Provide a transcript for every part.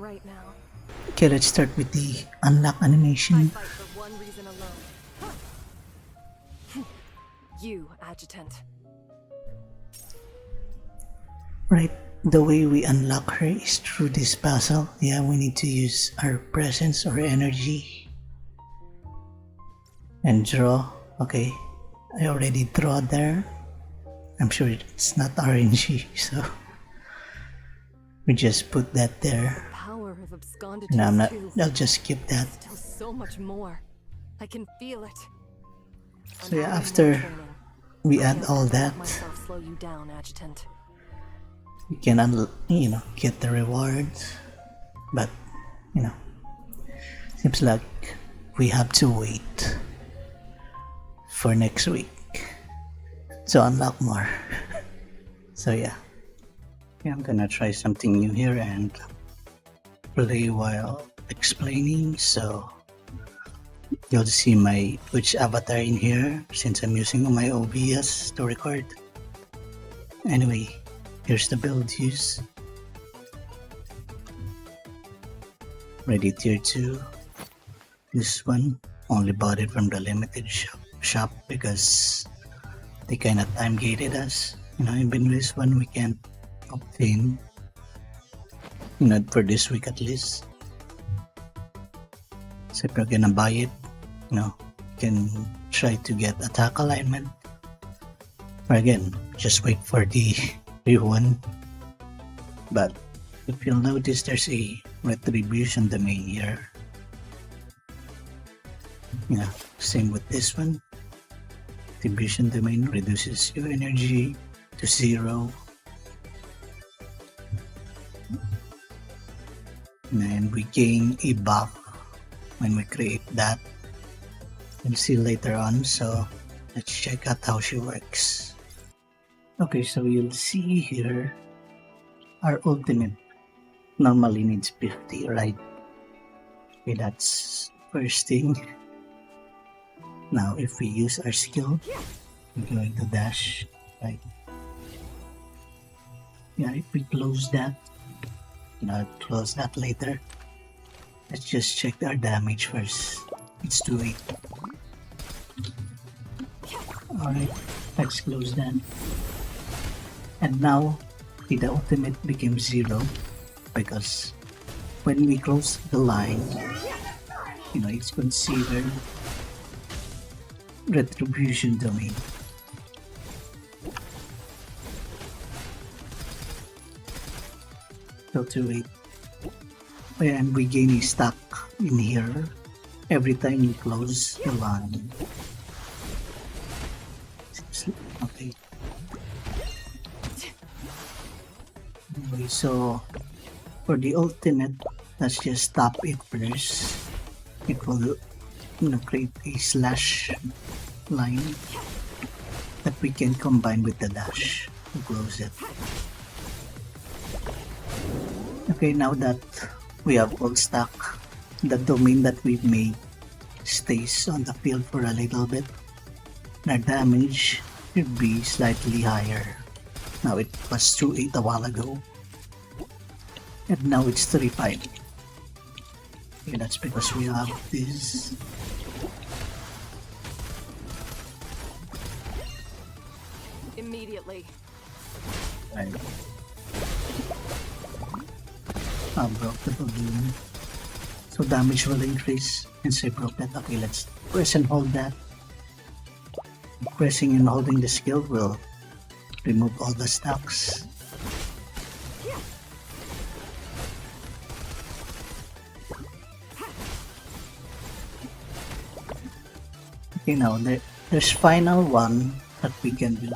right now. Okay, let's start with the unlock animation. I fight for one reason alone. You, adjutant. Right, the way we unlock her is through this puzzle. Yeah, we need to use our presence or energy and draw. Okay, I already draw there. I'm sure it's not RNG, so we just put that there. Power of absconded No, I'm not. too. I'll just skip that. Still so much more. I can feel it. So yeah, after we add all that, myself slow you down, adjutant. we can get the rewards. But seems like we have to wait for next week to unlock more. So yeah, I'm gonna try something new here and play while explaining. So you'll see my Twitch avatar in here since I'm using my OBS to record. Anyway, here's the build use. Ready tier 2. This one only bought it from the limited shop because they kinda time gated us. Even this one we can't obtain for this week at least. So if you're gonna buy it, you can try to get attack alignment. Or again, just wait for the new one. But if you'll notice, there's a retribution domain here. Yeah, same with this one. Retribution domain reduces your energy to 0. And we gain a buff when we create that. We'll see later on, so let's check out how she works. Okay, so you'll see here our ultimate normally needs 50, right? Okay, that's first thing. Now if we use our skill, we're going to dash, right? Yeah, if we close that, I'll close that later. Let's just check our damage first. It's 2-8. Alright, let's close that. And now the ultimate became 0 because when we close the line, it's considered retribution domain. So 2-8. And we gain a stack in here every time we close the line. Okay. Anyway, so for the ultimate, let's just stop it first. It will create a slash line that we can combine with the dash to close it. Okay, now that we have all stack, the domain that we've made stays on the field for a little bit. Our damage should be slightly higher. Now it was 2-8 a while ago, and now it's 3-5. Okay, that's because we have this. Immediately. Right. I broke the balloon, so damage will increase since I broke that. Okay, let's press and hold that. Pressing and holding the skill will remove all the stacks. Okay, now there's final one that we can do,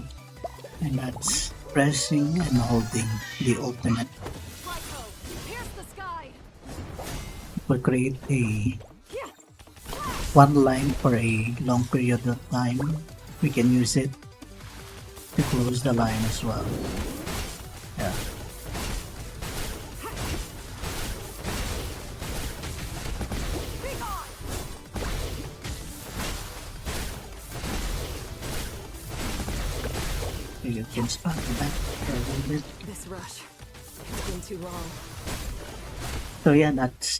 and that's pressing and holding the ultimate. Will create a one line for a long period of time. We can use it to close the line as well. Yeah. You can spot that for a little bit. This rush, it's been too long. So yeah, that's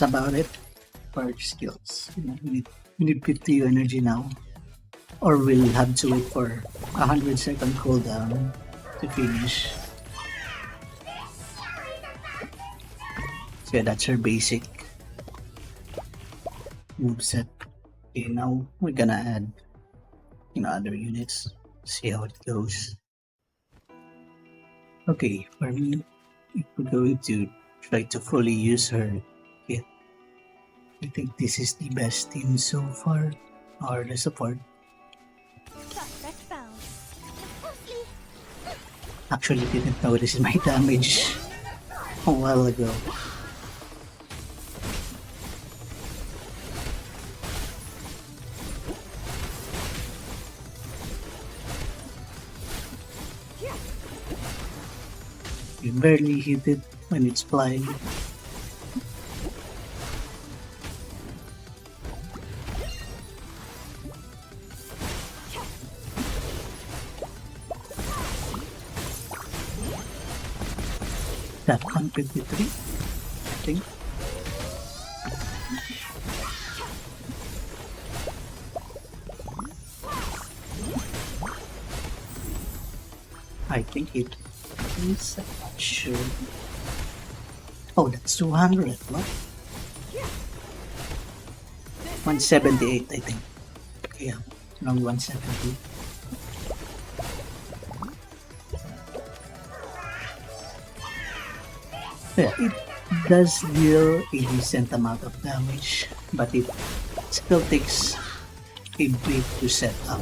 about it for skills. You know, we need 50 energy now, or we'll have to wait for 100-second cooldown to finish. So yeah, that's our basic moveset. Okay, now we're gonna add, you know, other units. See how it goes. Okay, for me, if we're going to try to fully use her kit, I think this is the best team so far, or the support. Suspect found. Firstly, Actually, didn't notice my damage a while ago. You barely hit it when it's flying. That 153, I think. I think it is. I'm not sure. Oh, that's 200. What? 178, I think. Yeah, around 170. Yeah, it does deal a decent amount of damage, but it still takes a bit to set up.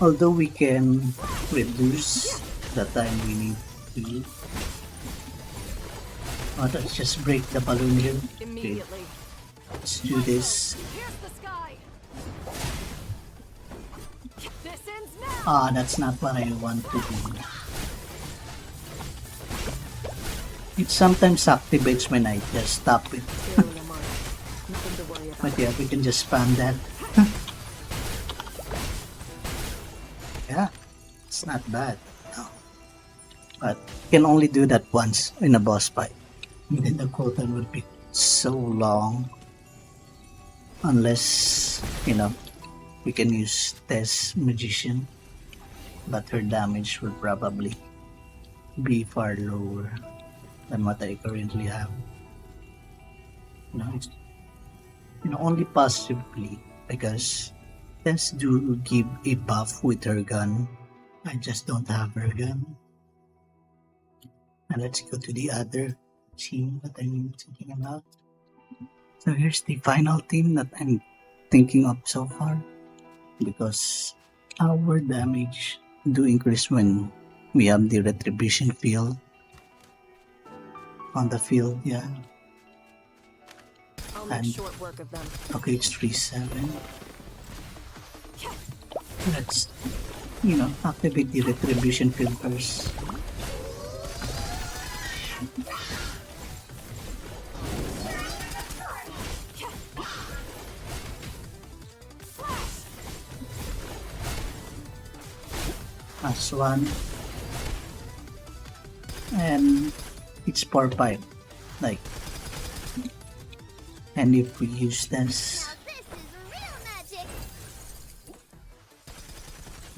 Although we can reduce the time we need to. Oh, let's just break the balloon here. Okay, Immediately. let's do this. Here's the sky. This ends now. Ah, that's not what I want to do. It sometimes activates when I just stop it. Zero in a mark. Nothing to worry about. But yeah, we can just spam that. Yeah, it's not bad. No. But you can only do that once in a boss fight. And then the cooldown would be so long. Unless, you know, we can use Tess Magician. But her damage will probably be far lower than what I currently have. Only possibly because Tess do give a buff with her gun. I just don't have her gun. And let's go to the other team that I'm thinking about. So here's the final team that I'm thinking of so far. Because our damage do increase when we have the retribution field on the field, yeah. I'll make And- short work of them. Okay, it's 3-7. Let's, activate the retribution field first. As one. And it's power pipe. Like, and if we use this, now this is real magic.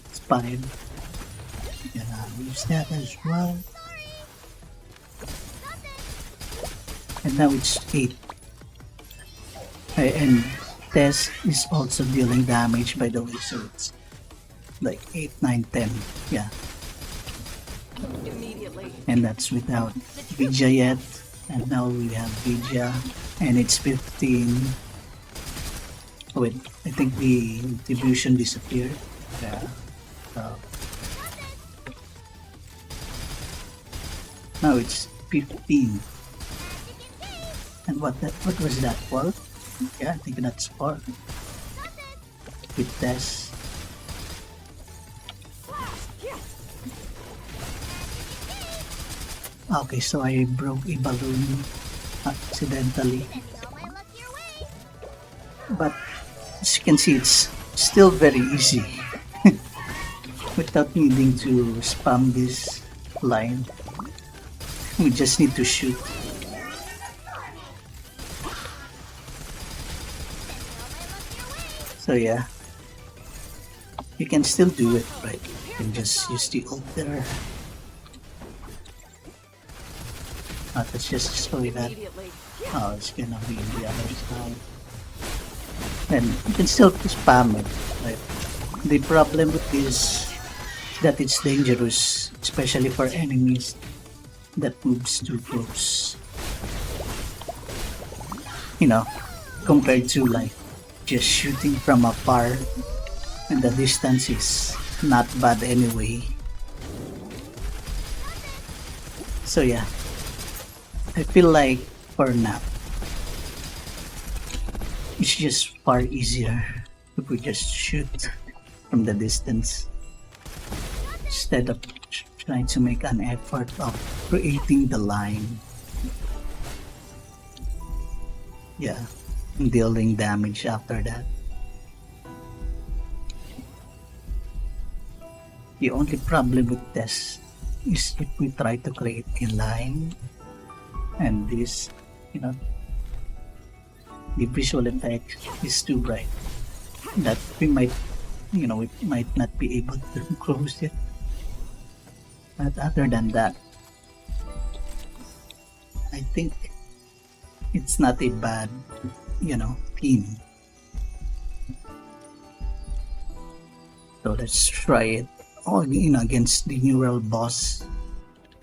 it's 5. Gonna use that as well. And now it's 8. And Tess is also dealing damage, by the way, so it's like 8, 9, 10. Yeah. Immediately. And that's without Vidya yet. And now we have Vidya, and it's 15. Oh, wait, I think the distribution disappeared. Yeah. So now it's 15. And what was that for? Yeah, I think that's for with Tess. Okay, so I broke a balloon accidentally. Sending all my luck your way. But as you can see, it's still very easy. without needing to spam this line. We just need to shoot. So yeah, you can still do it, right? You can just use the ult there. Let's just show you that. Immediately. Oh, it's gonna be the other side. And you can still spam it, right? The problem with this that it's dangerous, especially for enemies that moves too close. You know, compared to like just shooting from afar, and the distance is not bad anyway. So yeah, I feel like for now it's just far easier if we just shoot from the distance instead of trying to make an effort of creating the line. Yeah, and dealing damage after that. The only problem with this is if we try to create a line and this, you know, the visual effect is too bright that we might, you know, we might not be able to close it. But other than that, I think it's not a bad, you know, team. So let's try it all, you know, against the neural boss.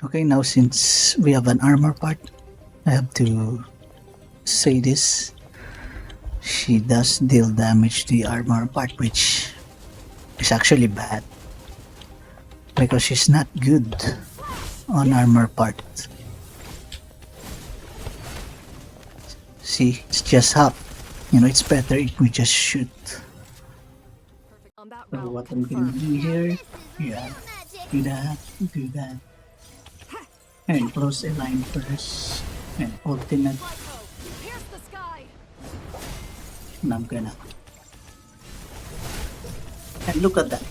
Okay, now since we have an armor part, I have to say this. She does deal damage to the armor part, which is actually bad because she's not good on armor part. See, it's just half. You know, it's better if we just shoot. On that So route, what I'm gonna do here, yeah, do that, and close a line first, and ultimate, Raikou, pierce the sky. and I'm gonna, and look at that,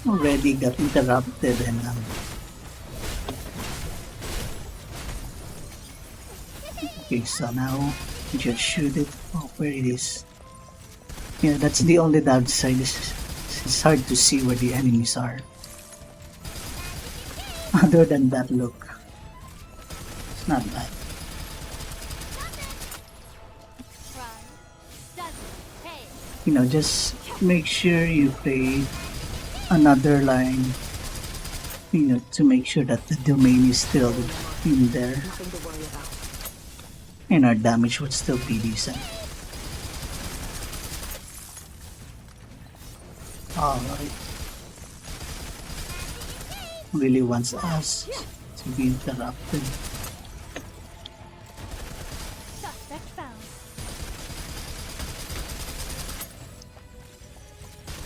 already got interrupted, and okay, so now just shoot it. Oh, where it is. Yeah, that's the only downside. It's hard to see where the enemies are. Other than that, look, it's not bad. You know, just make sure you play another line, you know, to make sure that the domain is still in there Nothing to worry about. and our damage would still be decent. Alright. Really wants us to be interrupted. Suspect found.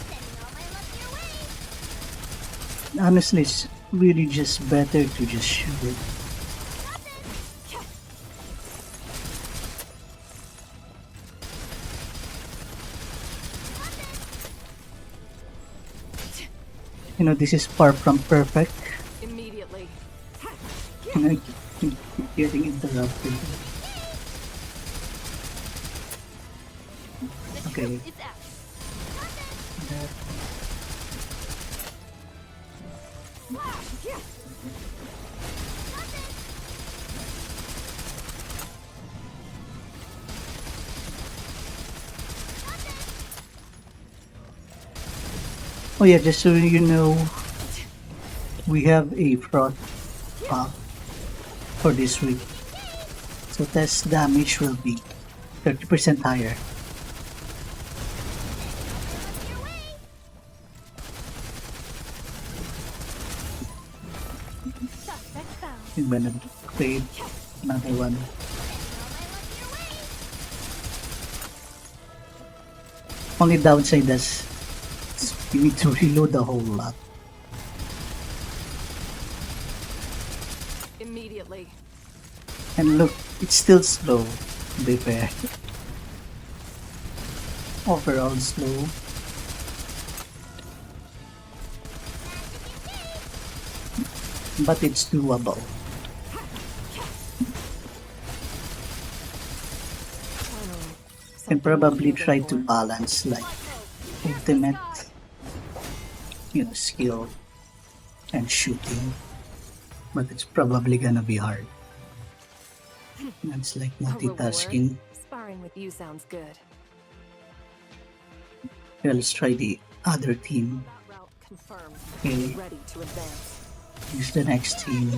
Sending all my luck your way. Honestly, it's really just better to just shoot it. You know, this is far from perfect. Immediately. And I keep getting interrupted. Okay. It's out. Oh yeah, just so you know, we have a fraud pack for this week. So Tess damage will be 30% higher. Suspect found. I'm gonna create another one. Only downside is you need to reload the whole lot. Immediately. And look, it's still slow, to be fair. Overall slow. but it's doable. Can probably try to balance like ultimate, skill and shooting, but it's probably gonna be hard. It's like multitasking. Sparring with you sounds good. Yeah, let's try the other team. That route confirmed. Okay, Ready to advance. use the next team.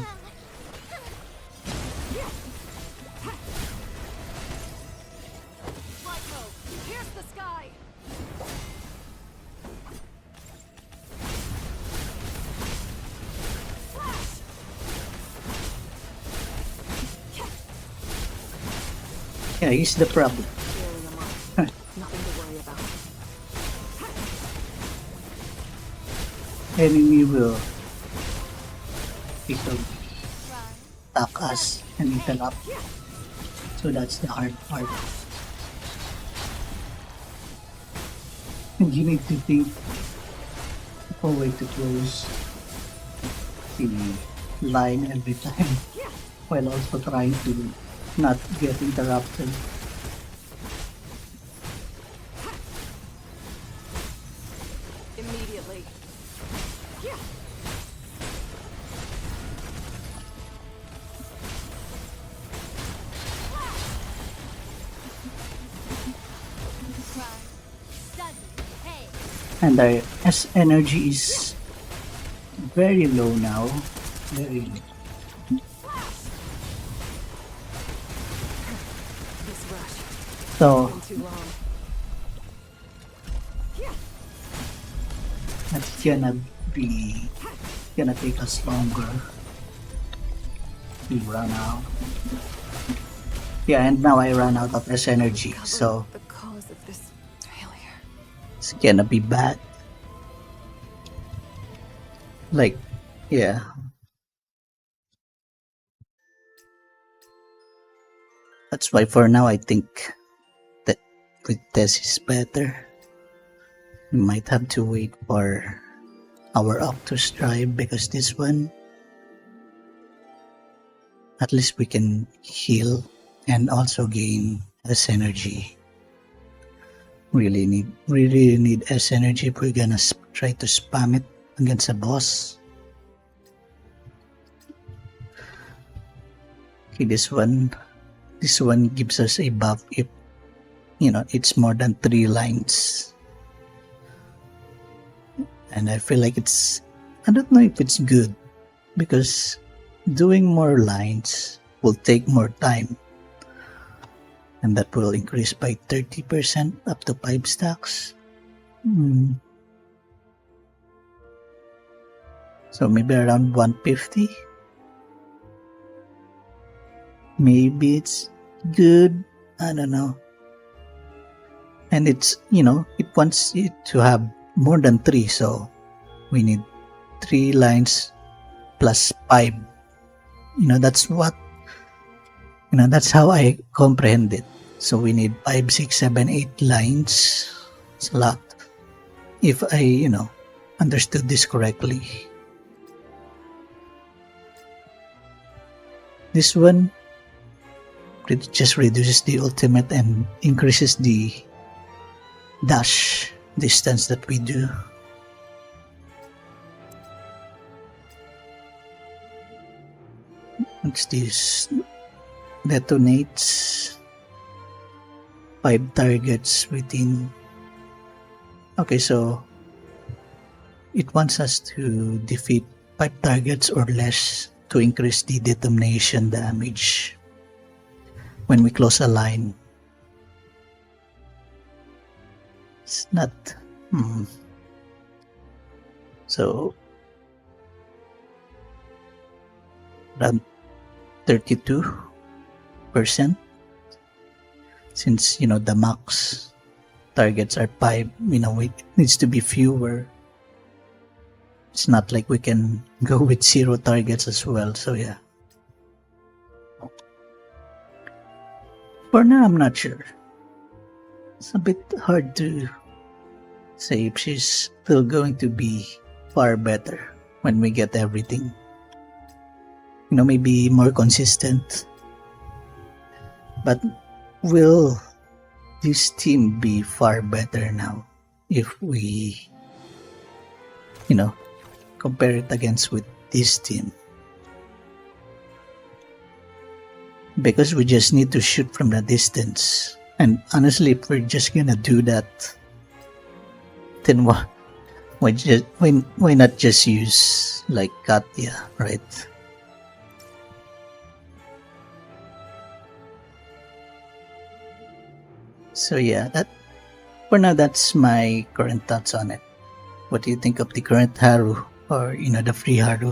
Raikou, pierce the sky. Flash. Yeah, he's the problem. Barely a mark. Nothing to worry about. Enemy will pick up, Run. attack us and interrupt. So that's the hard part. And you need to think of a way to close the line every time while also trying to not get interrupted. Immediately. Run. Doesn't pay. And our S energy is very low now. Very low. This rush. So Been too long. that's gonna take us longer to run out. Yeah, and now I ran out of S energy, so The cause of this failure. it's gonna be bad. Like, yeah. That's why for now I think that with Tess is better. We might have to wait for our Auctus Drive because this one, at least we can heal and also gain S energy. Really need S energy if we're gonna try to spam it against a boss. Okay, this one gives us a buff if it's more than 3 lines. And I feel like I don't know if it's good because doing more lines will take more time. And that will increase by 30% up to 5 stacks. So maybe around 150. Maybe it's good. I don't know. And it wants it to have more than 3, so we need 3 lines plus 5. That's how I comprehend it. So we need 5, 6, 7, 8 lines. It's a lot. If I, understood this correctly. This one just reduces the ultimate and increases the dash distance that we do. Once this detonates 5 targets within. Okay, so it wants us to defeat 5 targets or less to increase the detonation damage when we close a line. It's not. So around 32%. Since the max targets are 5, it needs to be fewer. It's not like we can go with 0 targets as well. So yeah. For now, I'm not sure. It's a bit hard to say if she's still going to be far better when we get everything. maybe more consistent. But will this team be far better now if we, compare it against with this team? Because we just need to shoot from the distance. And honestly, if we're just gonna do that, then why not just use like Katya, right? So yeah, that for now that's my current thoughts on it. What do you think of the current Haru or the free Haru?